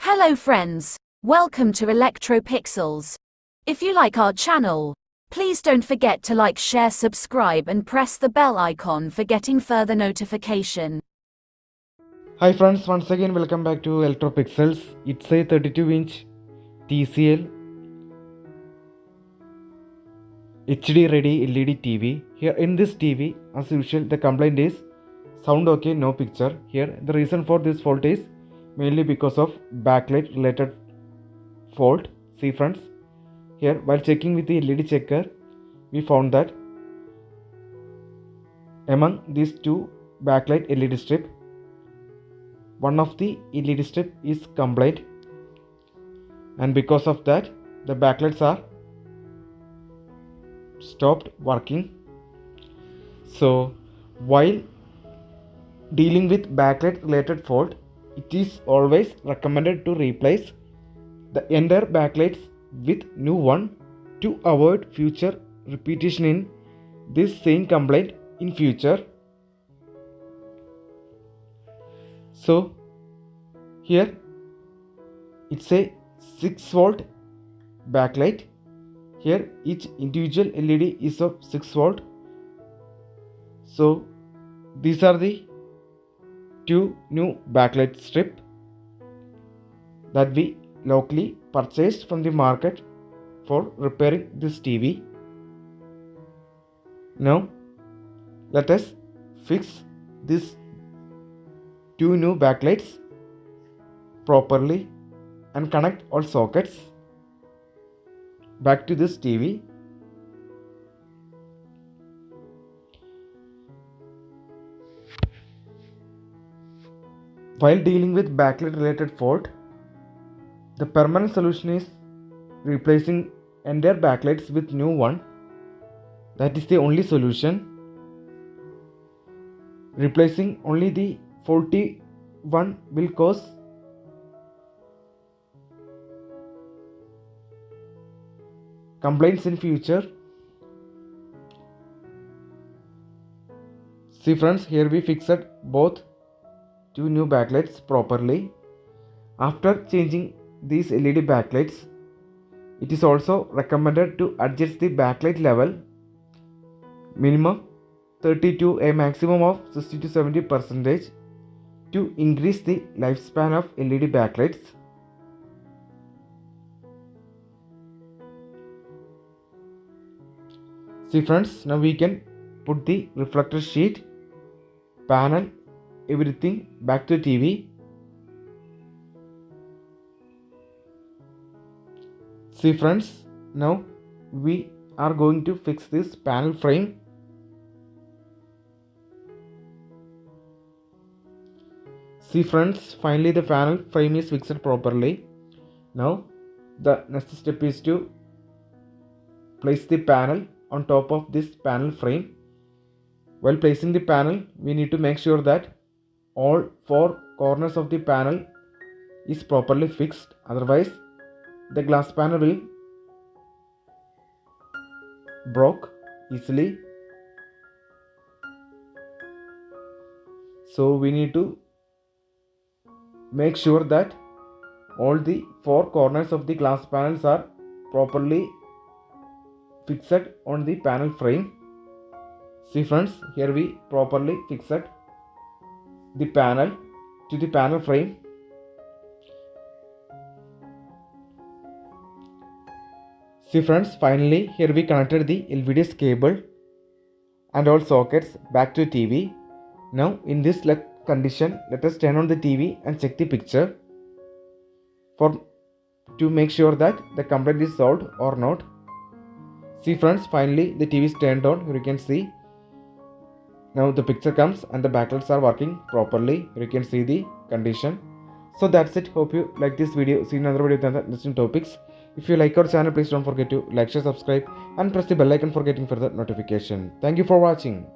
Hello friends, welcome to Electropixels. If you like our channel, please don't forget to like, share, subscribe and press the bell icon for getting further notification. Hi friends, once again welcome back to Electropixels. It's a 32-inch TCL HD ready LED TV. Here in this TV, as usual, the complaint is sound okay, no picture. Here the reason for this fault is mainly because of backlight related fault. See friends, here while checking with the LED checker, we found that among these two backlight LED strip, one of the LED strip is complaint, and because of that the backlights are stopped working. So while dealing with backlight related fault, it is always recommended to replace the entire backlights with new one to avoid future repetition in this same complaint in future. So here it's a 6 volt backlight. Here each individual LED is of 6 volt. So these are the two new backlight strip that we locally purchased from the market for repairing this TV. Now let us fix these two new backlights properly and connect all sockets back to this TV. While dealing with backlight related fault, the permanent solution is replacing entire backlights with new one. That is the only solution. Replacing only the faulty one will cause complaints in future. See friends, here we fixed both two new backlights properly. After changing these LED backlights, it is also recommended to adjust the backlight level minimum 30 to a maximum of 60 to 70% to increase the lifespan of LED backlights. See friends, now we can put the reflector sheet, panel, everything back to TV. See friends, now we are going to fix this panel frame. See friends, finally the panel frame is fixed properly. Now the next step is to place the panel on top of this panel frame. While placing the panel, we need to make sure that all four corners of the panel is properly fixed, otherwise the glass panel will break easily. So we need to make sure that all the four corners of the glass panels are properly fixed on the panel frame. See friends, here we properly fixed the panel to the panel frame. See friends, finally here we connected the LVDS cable and all sockets back to TV. Now in this condition, let us turn on the TV and check the picture to make sure that the complaint is solved or not. See friends, finally the TV is turned on. Here you can see now the picture comes and the backlights are working properly. Here you can see the condition. So that's it. Hope you like this video. See you in another video with other interesting topics. If you like our channel, please don't forget to like, share, subscribe and press the bell icon for getting further notification. Thank you for watching.